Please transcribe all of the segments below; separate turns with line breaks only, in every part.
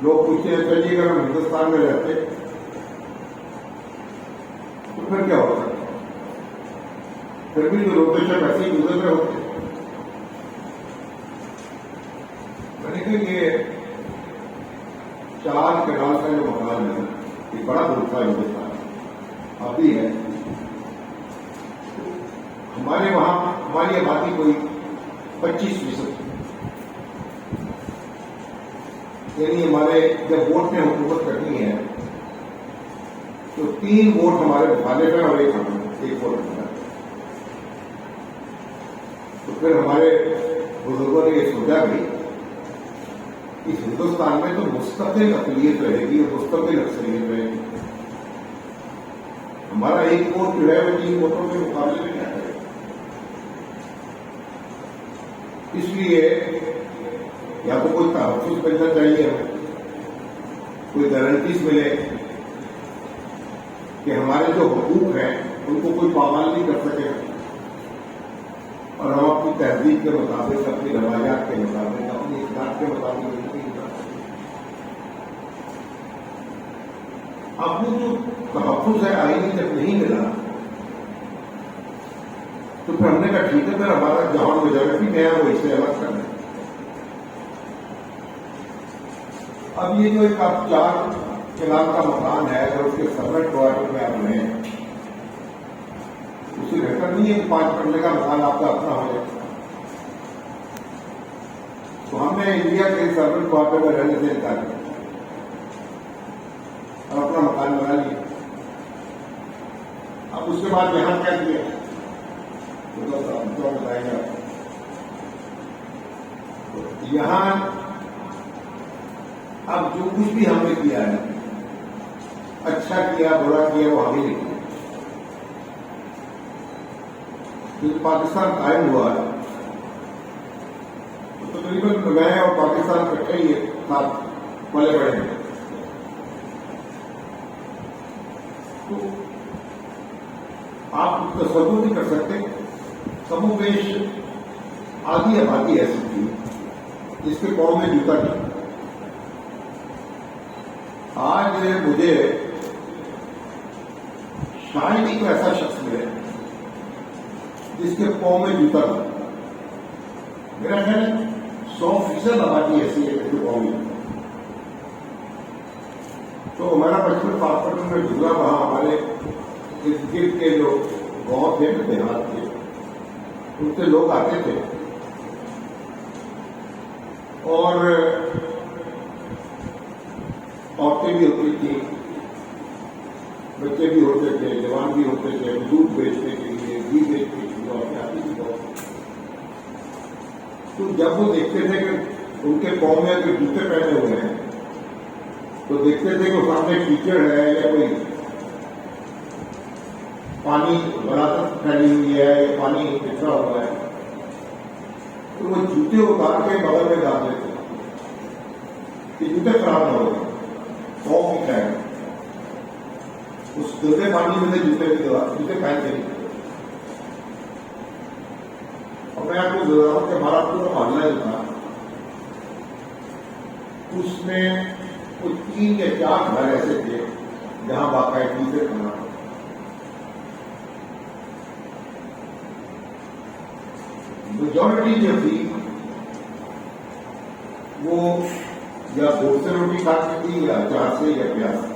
لوگ پوچھتے ہیں چلیے اگر ہم ہندوستان میں رہتے تو پھر کیا ہوتا؟ پھر بھی جو روتے تھے ویسے ہی گزر رہے ہوتے. میں نے کہا یہ 4 کنال کا جو مکان ہے یہ بڑا دور تھا ہندوستان ابھی ہے. ہمارے وہاں ہماری آبادی کوئی 25%، یعنی ہمارے جب ووٹ نے حکومت کرنی ہے تو 3 ووٹ ہمارے مخالف ہیں اور ایک ووٹ ہمارا. تو پھر ہمارے بزرگوں نے یہ سوچا کہ اس ہندوستان میں تو مستقل اقلیت رہے گی اور مستقل اکثریت رہے گی. ہمارا ایک ووٹ جو ہے وہ 3 ووٹوں کے مقابلے میں کیا کرے. اس لیے یا تو کوئی تحفظ ملنا چاہیے، کوئی گارنٹیز ملے کہ ہمارے جو حقوق ہیں ان کو کوئی پامال نہیں کر سکے اور ہم اپنی تہذیب کے مطابق، اپنی روایات کے مطابق، اپنی اخلاق کے مطابق زندگی کر سکیں. آپ کو جو تحفظ ہے آئینی جب نہیں ملا تو پھر ہم نے کہا ٹھیک ہے پھر ہمارا جہاں میجورٹی میں ہے وہ اس سے الگ کرنا ہے. اب یہ جو ایک آپ 4 کنال کا مکان ہے اگر اس کے سبرٹ کوارٹر میں آپ رہیں اس سے بہتر نہیں ہے کہ 5 مرلے کا مکان آپ کا اپنا ہو جائے. تو ہم نے انڈیا کے سبرٹ کوارٹر میں رہنے سے انکار کیا اور اپنا مکان بنا لیا. اب اس کے بعد یہاں کیا کیا بتائیں گے. یہاں اب جو کچھ بھی ہم نے کیا ہے اچھا کیا برا کیا وہ ہمیں نہیں کیا. جب پاکستان قائم ہوا تو تقریباً میں اور پاکستان کٹھے ہی ساتھ پلے بڑے ہیں. تو آپ تصور نہیں کر سکتے کم و بیش آدھی آبادی ایسی تھی جس کے پاؤں میں جوتا نہیں. آج مجھے شاید ہی کوئی ایسا شخص ملے جس کے پاؤں میں جوتا نہیں. میرا خیال 100% آبادی ایسی ہے جس کے پاؤں میں. تو ہمارا بچپن پاسپورٹ میں گزرا وہاں ہمارے ارد گرد کے جو گاؤں تھے دیہات کے ان سے لوگ آتے تھے اور عورتیں بھی ہوتی تھیں، بچے بھی ہوتے تھے، جوان بھی ہوتے تھے. دودھ بیچنے کے لیے، گھی بیچنے کے لیے عورتیں آتی تھی بہت. تو جب وہ دیکھتے تھے کہ ان کے پاؤں میں اگر جوتے پہنے ہوئے ہیں تو دیکھتے تھے کہ سامنے کیچڑ ہے یا کوئی پانی براتت پھیلی ہوئی ہے یا پانی بکھرا ہوا ہے تو وہ جوتے اتار کے بغل میں ڈال دیتے کہ جوتے خراب نہ ہو جائیں. پاؤں کی خیر اس گندے پانی میں سے جوتے پہن کے نہیں. اور میں آپ کو بتا رہا ہوں کہ ہمارا پورا محلہ جو تھا اس میں کچھ 3 یا 4 گھر ایسے تھے جہاں باقاعدگی سے کھانا. میجورٹی جو تھی وہ یا گوشت سے روٹی کھاتی تھی یا اچار سے یا پیاز سے.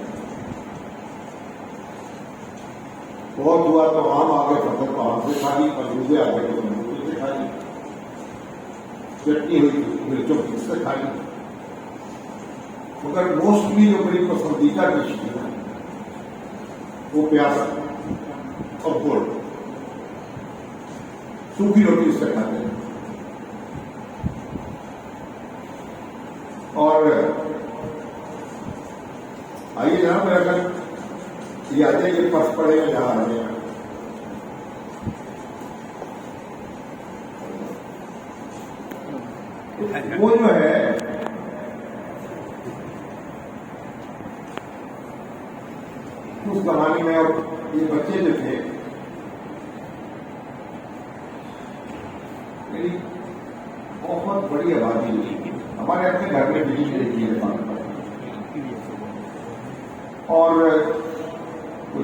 بہت ہوا تو آم آ گئے فصل تو آم سے کھا لی، مرغوبے آ گئے تو مرغوبے سے کھا لی، چٹنی ہوئی تو مرچوں کی سے کھا لی. مگر موسٹلی جو بڑی پسندیدہ ڈش تھی نا وہ پیاز اور گڑ، سوکھی روٹی اس سے کھاتے ہیں. اور آئیے جناب میرا گھر یہ آ جائیے پس پڑے گا جہاں آ جائے گا. وہ جو ہے اس زمانے میں اور یہ بچے جو تھے بہت بڑی آبادی ہوئی. ہمارے اپنے گھر میں بجلی نہیں ہے پانی پر اور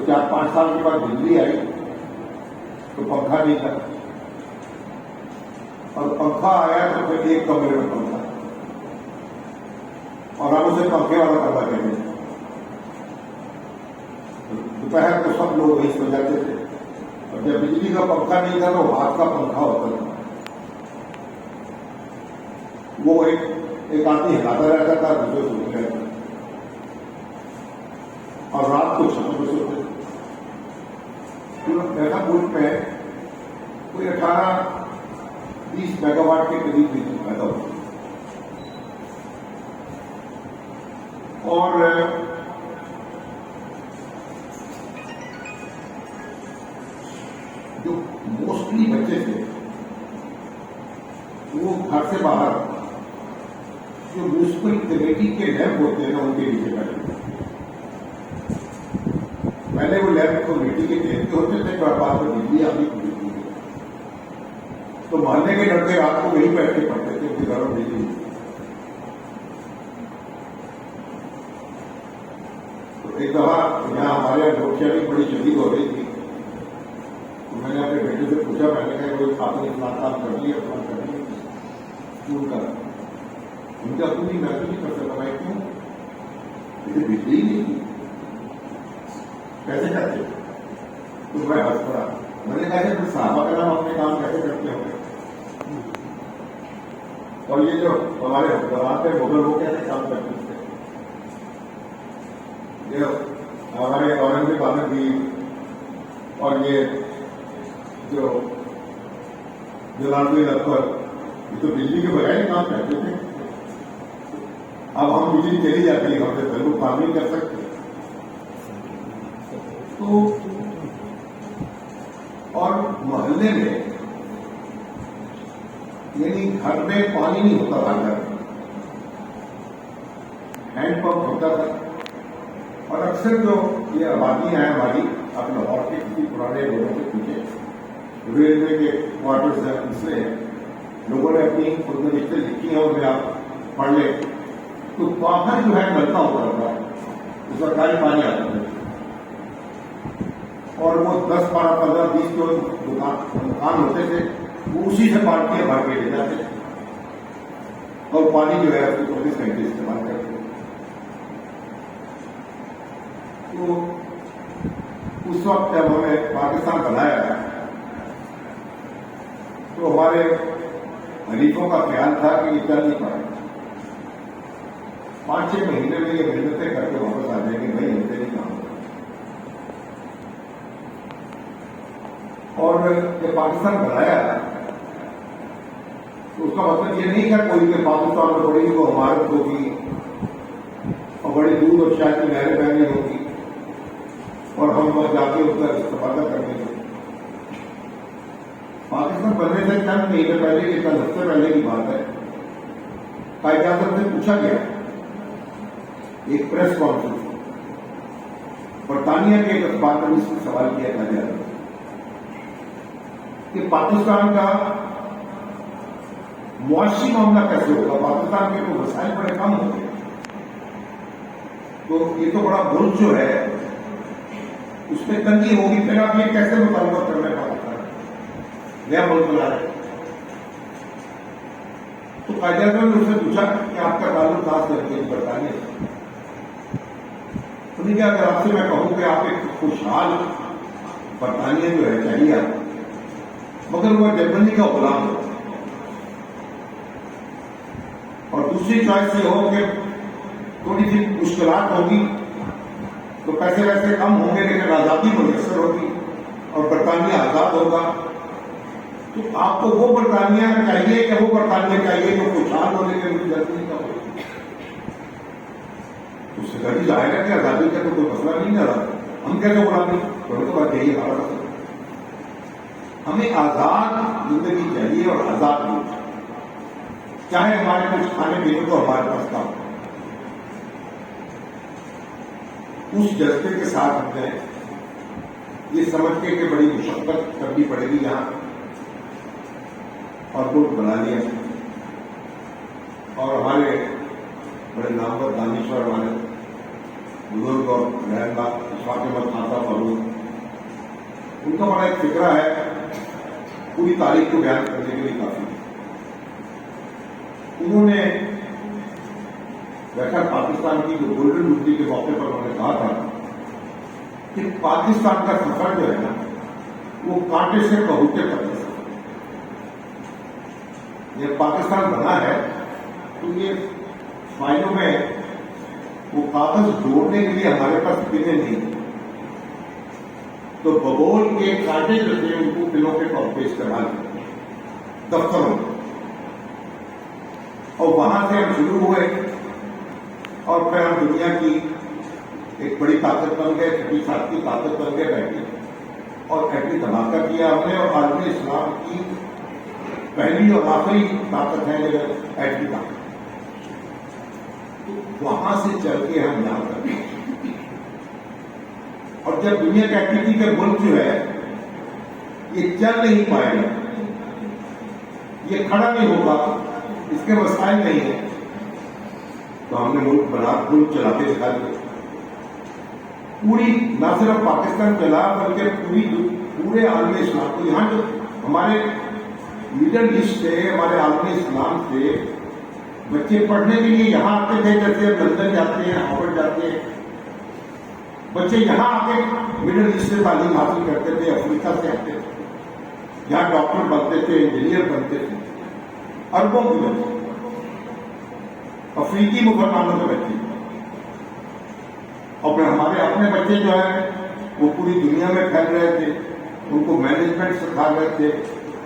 4-5 سال کے بعد بجلی آئی تو پنکھا نہیں تھا، اور پنکھا آیا تو پھر ایک کمرے میں پنکھا، اور ہم اسے پنکھے والا کمرہ کہتے ہیں۔ دوپہر کو سب لوگ وہی سو جاتے تھے، اور جب بجلی کا پنکھا نہیں تھا تو ہاتھ کا پنکھا ہوتا تھا، وہ ایک آدمی ہلاتا رہتا تھا، دوسرے سوتے رہتا تھا، اور رات کو چھتوں پہ سوتے تھے۔ ایسا ملک میں کوئی 18-20 میگا واٹ کے قریب بجلی پیدا ہوتی ہے، اور جو موسٹلی بچے تھے وہ گھر سے باہر جو میونسپل کمیٹی کے لیمپ ہوتے ہیں نا، ان کے نیچے بیٹھے، پہلے وہ لیمپ کمیٹی کے دیکھتے ہوتے تھے، بعد میں بجلی آگے بجلی ہے تو محلے کے لڑکے رات کو وہیں بیٹھ کے پڑھتے تھے، ان کے گھروں میں بجلی۔ تو ایک دفعہ یہاں ہمارے یہاں لوگ بڑی شدید ہو رہی تھی، تو میں نے اپنے بیٹے سے پوچھا، میں نے کہا کوئی آپ نے اتنا کام کر لیا، اتنا کر لیا اسکول کا؟ ان کا پوری محسوس نہیں کر سکتا، میں کیوں؟ مجھے بجلی نہیں تھی، کیسے کرتے؟ تو میں ہنس پڑا، میں نے کہا کہ صحابہ کا نام اپنے کام کیسے کرتے ہوں گے، اور یہ جو ہمارے حکمران تھے مغل، وہ کیسے کام کرتے تھے؟ یہ ہمارے اورنگزیب عالم بھی، اور یہ جو جلال اکبر، یہ تو بجلی کے بغیر ہی کام کرتے تھے۔ اب ہم بجلی چلی جاتی ہے، ہم سے ضرور کام نہیں کر سکتے۔ تو اور محلے میں یعنی گھر میں پانی نہیں ہوتا تھا، گھر ہینڈ پمپ ہوتا تھا، اور اکثر جو یہ آبادیاں ہیں ہماری، اب لاہور کے کسی پرانے لوگوں کے پیچھے ریلوے کے کوارٹرز ہیں، اس میں لوگوں نے اپنی خود نوشتیں لکھی ہیں، اور میں آپ پڑھ لیں تو باہر جو ہے نلکا ہوتا تھا، اس کا سرکاری پانی آتا تھا، اور وہ 10, 12, 15, 20 جو دکان ہوتے تھے وہ اسی سے بالٹیاں بھر کے لے جاتے تھے، اور پانی جو ہے اس کو 24 گھنٹے استعمال کرتے تھے۔ تو اس وقت جب ہمیں پاکستان بنایا تو ہمارے حلیفوں کا خیال تھا کہ یہ چل نہیں پائے، 5-6 مہینے میں یہ محنتیں کر کے واپس آ جائیں گے، بھائی ہمیں نہیں کام ہوتا۔ اور جب پاکستان بنایا تو اس کا مطلب یہ نہیں کہ کوئی کہ پاکستان میں بڑی کو عمارت ہوگی اور بڑی دور اور شاید کی نہریں بہنی ہوگی اور ہم وہاں جا کے اس کا استفادہ کریں گے۔ پاکستان بننے سے چند مہینے پہلے یا چند ہفتے پہلے کی بات ہے، قائد اعظم سے پوچھا گیا ایک پریس کانفرنس، برطانیہ کے ایک اخبار میں اس سے سوال کیا قائد اعظم کہ پاکستان کا معاشی معاملہ کیسے ہوگا، پاکستان کے تو وسائل بڑے کم ہوں گے، تو یہ تو بڑا ملک جو ہے اس میں تنگی ہوگی، پھر آپ یہ کیسے مطالبہ کر رہے پاکستان نیا ملک بنا رہے؟ تو قائد اعظم نے اس سے پوچھا کہ آپ کا تعلق خاص کر کے برطانیہ سے، انہیں کیا اگر آپ سے میں کہوں کہ آپ ایک خوشحال برطانیہ جو ہے چاہیے آپ، مگر وہ جرمنی کا غلام ہو، اور دوسری چوائس یہ ہو کہ تھوڑی سی مشکلات ہوگی تو پیسے ویسے کم ہوں گے لیکن آزادی میسر ہوگی اور برطانیہ آزاد ہوگا، تو آپ کو وہ برطانیہ چاہیے کہ وہ برطانیہ چاہیے جو خوشحال ہونے کے لیے جرمنی کا ہو؟ اس سے کبھی ظاہر ہے کہ آزادی کا تو کوئی مسئلہ نہیں آ رہا، ہم کیسے غلامی؟ تو بات یہی ہمارا مسئلہ، ہمیں آزاد زندگی چاہیے اور آزاد ملک، چاہے ہمارے کچھ کھانے پینے کو ہمارے پاس کام ہو۔ اس جذبے کے ساتھ ہم نے یہ سمجھ کے کہ بڑی مشقت کرنی پڑے گی یہاں، اور ملک بنا لیا، اور ہمارے بڑے نامور دانشور ہمارے بزرگ اور رہنما اشفاق احمد خان صاحب فاروق، ان کا بڑا ایک فکرہ ہے، پوری تاریخ کو بیان کرنے کے لیے کافی. انہوں نے ویسا پاکستان کی جو گولڈن جوبلی کے موقع پر انہوں نے کہا تھا کہ پاکستان کا سفر جو ہے نا وہ کانٹے سے کبوتر تک کا سفر. یہ پاکستان بنا ہے تو یہ فائلوں میں وہ کاغذ جوڑنے کے لیے ہمارے پاس پنیں نہیں، تو بگول کے کانٹے جو تھے ان کو پنوں کے طور پہ استعمال کرتے دفتروں میں، اور وہاں سے ہم شروع ہوئے اور پھر ہم دنیا کی ایک بڑی طاقت بن گئے، 37 کی طاقت بن گئے بیٹھے، اور ایٹمی دھماکہ کیا ہم نے، اور عالم اسلام کی پہلی اور آخری طاقت ہے ایٹمی طاقت. وہاں سے چل کے ہم یہاں تک، اور جب دنیا کہتی تھی کہ ملک جو ہے یہ چل نہیں پائے گا، یہ کھڑا نہیں ہوگا، اس کے وسائل نہیں ہیں، تو ہم نے ملک ملک چلا کے دکھا دیا. پوری نہ صرف پاکستان چلا بلکہ پورے عالم اسلام کو، یہاں جو ہمارے مڈل ایسٹ سے، ہمارے عالم اسلام سے بچے پڑھنے کے لیے یہاں آتے تھے، جیسے لندن جاتے ہیں، ہارورڈ جاتے ہیں، بچے یہاں آ کے مڈل ایسٹ سے تعلیم حاصل کرتے تھے، افریقہ سے آتے تھے، یہاں ڈاکٹر بنتے تھے، انجینئر بنتے تھے، اربوں کی بچے، افریقی مسلمانوں کے بچے، اور پھر ہمارے اپنے بچے جو ہیں وہ پوری دنیا میں پھیل رہے تھے، ان کو مینجمنٹ سکھا رہے تھے.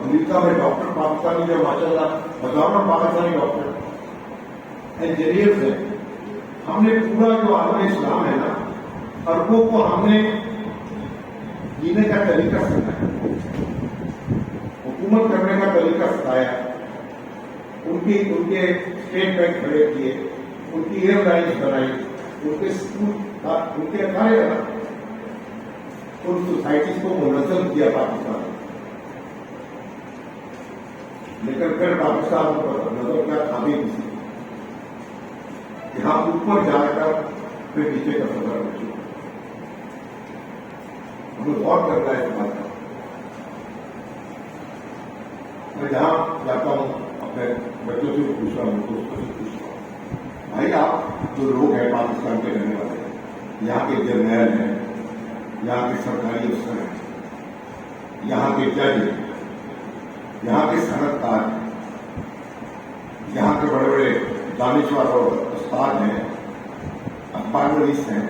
امریکہ میں ڈاکٹر پاکستانی جو ماشاء اللہ ہزاروں پاکستانی ڈاکٹر انجینئر تھے. ہم نے پورا جو عالم اسلام ہے نا، اربوں کو ہم نے جینے کا طریقہ سکھایا، حکومت کرنے کا طریقہ سکھایا، ان کے اسٹیٹ بینک کھڑے کیے، ان کی ایئر لائنس بنائی، ان کے اسکول، ان کے سارے ان سوسائٹیز کو منظم کیا پاکستان. لیکن پھر پاکستان پر نظر کیا خامی کسی یہاں اوپر جا کر پھر نیچے کا سفر رکھے. ہمیں غور کرنا ہے اس بات کا. میں جہاں جاتا ہوں اپنے بچوں سے پوچھ رہا ہوں، دوستوں سے پوچھ رہا ہوں، بھائی آپ جو لوگ ہیں پاکستان کے رہنے والے، یہاں کے جرنیل ہیں، یہاں کے سرکاری افسر ہیں، یہاں کے جج ہیں، یہاں کے صنعت کار ہیں، یہاں کے بڑے بڑے دانشور اور استاد ہیں، اخبار نویس ہیں،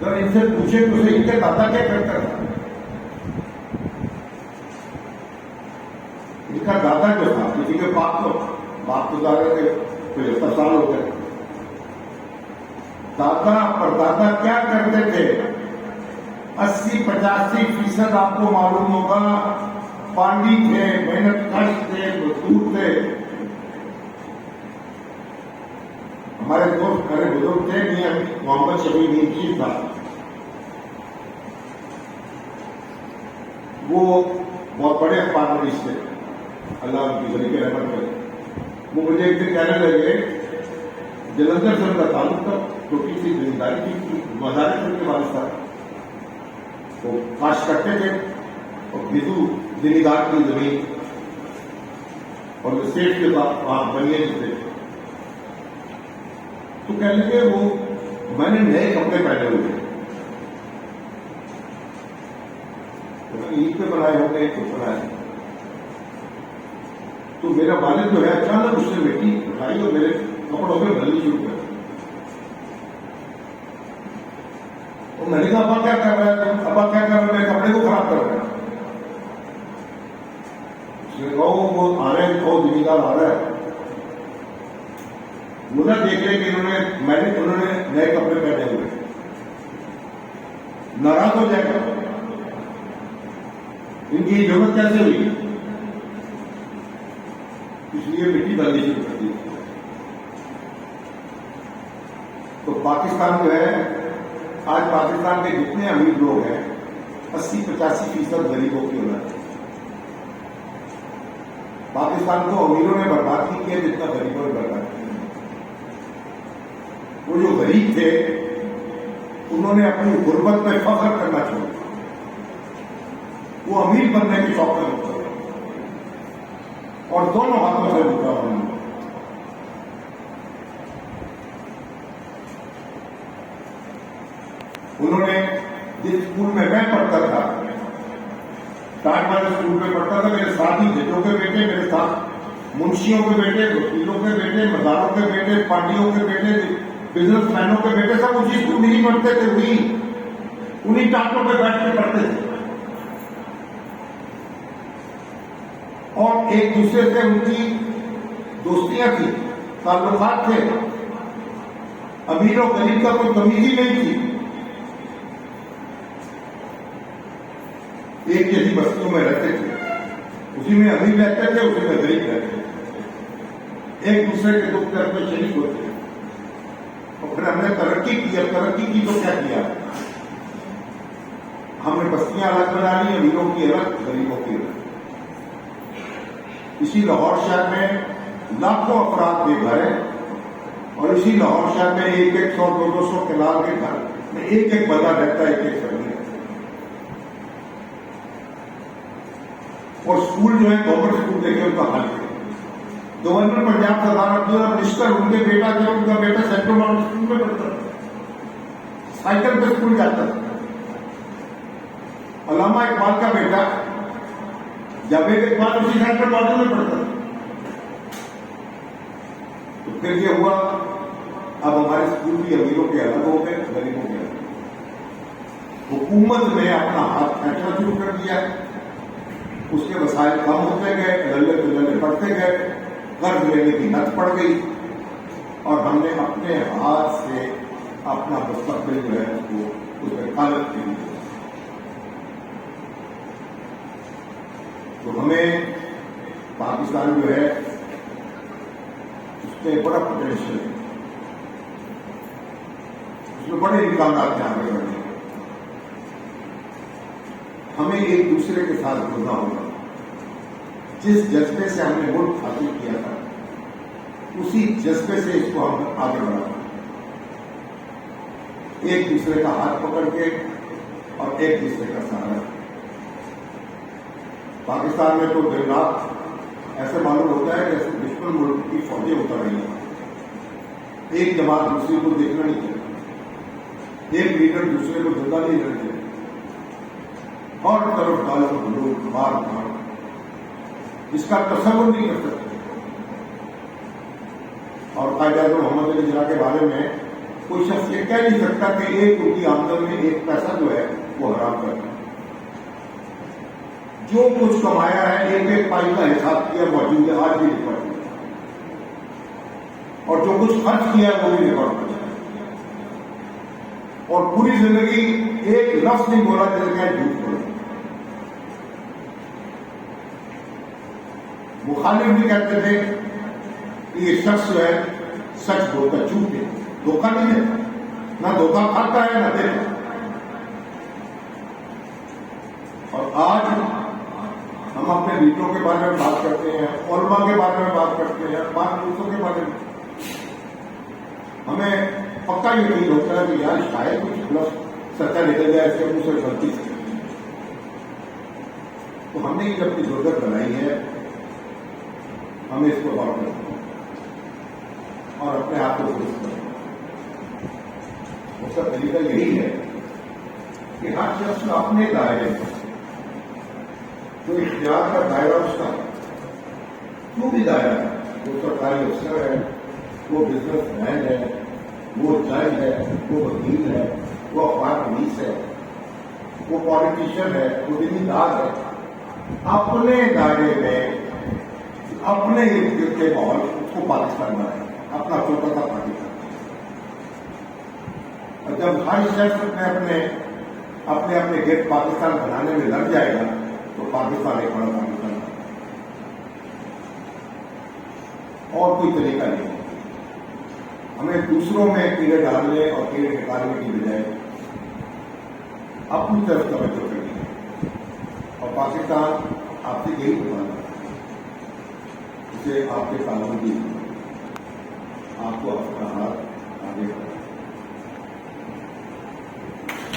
اگر ان سے پوچھے تو ان کے دادا کیا کرتا تھا؟ ان کا دادا جو تھا، کسی کے باپ تو دادا کے 75 سال ہو گئے، دادا پر دادا کیا کرتے تھے؟ 80-85% آپ کو معلوم ہوگا پانڈی تھے، محنت کش تھے، مزدور تھے. ہمارے دوست میرے بزرگ تھے میاں محمد شفیع نیمچی صاحب، وہ بہت بڑے اخبار نویس تھے، اللہ ان کی ذریعے رحمت کرے. وہ مجھے ایک دن کہنے لگے، جلندھر سے ان کا تعلق تھا، چھوٹی سی زمینداری کی وزارت کے والد صاحب وہ کاش کرتے تھے، اور بھیدو زمیندار کی زمین اور اسٹیٹ کے ساتھ وہاں بنیے تھے. تو کہنے لگے وہ میں نے نئے کپڑے پہنے ہوئے، عید پہ بنائے ہوں گے تو بنائے. تو میرا والد جو ہے اچانک اس نے مٹی اٹھائی اور میرے کپڑوں پہ بھرنی شروع کر. اور میں نے کہا ابا کیا کر رہا ہے؟ ابا کیا کر رہا ہے؟ میرے کپڑے کو خراب کر رہا ہے. اس نے کہا وہ آ رہے ہیں، بہت زمیندار آ رہا ہے، وہ نہ دیکھ لے کہ انہوں نے نئے کپڑے پہنے ہوئے، ناراض ہو جائے گا. ان کی ضرورت کیسے ہوئی؟ اس لیے مٹی بننی شروع کر دی. تو پاکستان جو ہے آج پاکستان کے جتنے امیر لوگ ہیں 80-85% غریبوں کی اولاد ہے. پاکستان کو امیروں نے برباد نہیں کیا جتنا غریبوں نے برباد کیا. وہ جو غریب تھے انہوں نے اپنی غربت میں فخر کرنا چھوڑ دیا، وہ امیر بننے کے شوق میں مبتلا اور دونوں ہاتھوں سے لوٹا انہوں نے۔ انہوں نے جس اسکول میں پڑھتا تھا، ٹاٹ والے اسکول میں پڑھتا تھا، میرے ساتھی ججوں کے بیٹے میرے ساتھ، منشیوں کے بیٹے، وکیلوں کے بیٹے، مزاروں کے بیٹے، پارٹیوں کے بیٹے، بزنس مینوں کے بیٹے، سب اسی اسکول میں ہی پڑھتے تھے، انہیں ٹاٹوں پہ بیٹھ کے پڑھتے تھے، اور ایک دوسرے سے ان کی دوستیاں تھی، تعلقات تھے، امیر و غریب کا کوئی تمیز ہی نہیں تھی، ایک جیسی بستیوں میں رہتے تھے، اسی میں امیر رہتے تھے، اسی میں غریب رہتے تھے، ایک دوسرے کے دکھ درد میں شریک ہوتے تھے، اور پھر ہم نے ترقی کی، اب ترقی کی تو کیا کیا، ہم نے بستیاں الگ بنا لی، امیروں کی الگ، غریبوں کی الگ۔ اسی لاہور شہر میں لاکھوں افراد بے گھر ہیں، اور اسی لاہور شہر میں 100 200 کنال کے گھر میں ایک بندہ رہتا ہے، ایک فیملی رہتا ہے، اور اسکول جو ہے گورنمنٹ اسکول دیکھے ان کا حال ہے، گورنر پنجاب سرکار کی اور منسٹر ان کے بیٹا جو ان کا بیٹا سینٹرل گورنمنٹ اسکول میں پڑھتا تھا، سائیکل پہ اسکول جاتا تھا، علامہ اقبال کا بیٹا جاوید اقبال اسی سینٹرل گورنمنٹ میں پڑھتا تھا۔ تو پھر یہ ہوا، اب ہمارے اسکول بھی امیروں کے الگ ہو گئے، غریبوں کے الگ، حکومت نے اپنا ہاتھ کھینچنا شروع کر دیا، اس کے وسائل کم ہوتے گئے، للے دلے بڑھتے گئے، قرض لینے کی لت پڑ گئی، اور ہم نے اپنے ہاتھ سے اپنا مستقبل جو ہے اس میں قالب کی دی۔ تو ہمیں پاکستان جو ہے اس میں بڑا پوٹینشیل ہے، اس میں بڑے امکانات ہیں آگے بڑھنے کے، ہمیں ایک دوسرے کے ساتھ جڑنا ہوگا، جس جذبے سے ہم نے ملک حاصل کیا تھا اسی جذبے سے اس کو ہم آگے بڑھانا، ایک دوسرے کا ہاتھ پکڑ کے اور ایک دوسرے کا سہارا۔ پاکستان میں تو دن رات ایسے معلوم ہوتا ہے کہ دشمن ملک کی فوجیں اتر رہی ہیں، ایک جماعت دوسری کو دیکھنا نہیں چاہتی، ایک لیڈر دوسرے کو زندہ نہیں رکھتے، اور طرف گالوں لوگ مار مار اس کا تصور نہیں کر سکتے۔ اور قائد اعظم محمد علی جناح کے بارے میں کوئی شخص یہ کہہ نہیں سکتا کہ ایک ان کی آمدن میں ایک پیسہ جو ہے وہ حرام کر دیا، جو کچھ کمایا ہے ایک ایک پائی کا حساب کیا موجود ہے، آج بھی ریکارڈ ہے، اور جو کچھ خرچ کیا ہے وہ بھی ریکارڈ کر ہے، اور پوری زندگی ایک لفظ نہیں بولا جیسے کہ جھوٹ بولا۔ مخالف بھی کہتے تھے کہ یہ شخص جو ہے سچ بولتا، جھوٹ ہے، دھوکہ نہیں دیتا، نہ دھوکہ کھاتا ہے نہ دیتا۔ اور آج ہم اپنے بیٹوں کے بارے میں بات کرتے ہیں، علماء کے بارے میں بات کرتے ہیں، پاک دوستوں کے بارے میں، ہمیں پکا یقین ہوتا ہے کہ یار شاید کچھ لفظ سچا نکل جائے، اس کے منہ سے غلطی سے۔ تو ہم نے یہ اپنی ضرورت بنائی ہے، ہمیں اس کو غور کرنا اور اپنے آپ کو درست کرنا۔ اس کا طریقہ یہی ہے کہ ہر شخص اپنے دائرے میں جو اختیار کا دائرہ اس کا جو بھی دائرہ ہے، وہ سرکاری افسر ہے، وہ بزنس مین ہے، وہ جج ہے، وہ وکیل ہے، وہ اخبار نویس ہے، وہ پالیٹیشین ہے، وہ دیندار ہے، اپنے دائرے میں اپنے ارد گرد کے ماحول کو پاکستان بنائے، اپنا چھوٹا سا پاکستان۔ اور جب ہر شخص اپنے گرد پاکستان بنانے میں لگ جائے گا تو پاکستان ایک بڑا پاکستان ہے، اور کوئی طریقہ نہیں۔ ہمیں دوسروں میں کیڑے ڈالنے اور کیڑے نکالنے کی بجائے اپنی طرف توجہ کرنی ہے، اور پاکستان آپ سے یہی بتانا ہے، اسے آپ کے قانون بھی آپ کو اپنا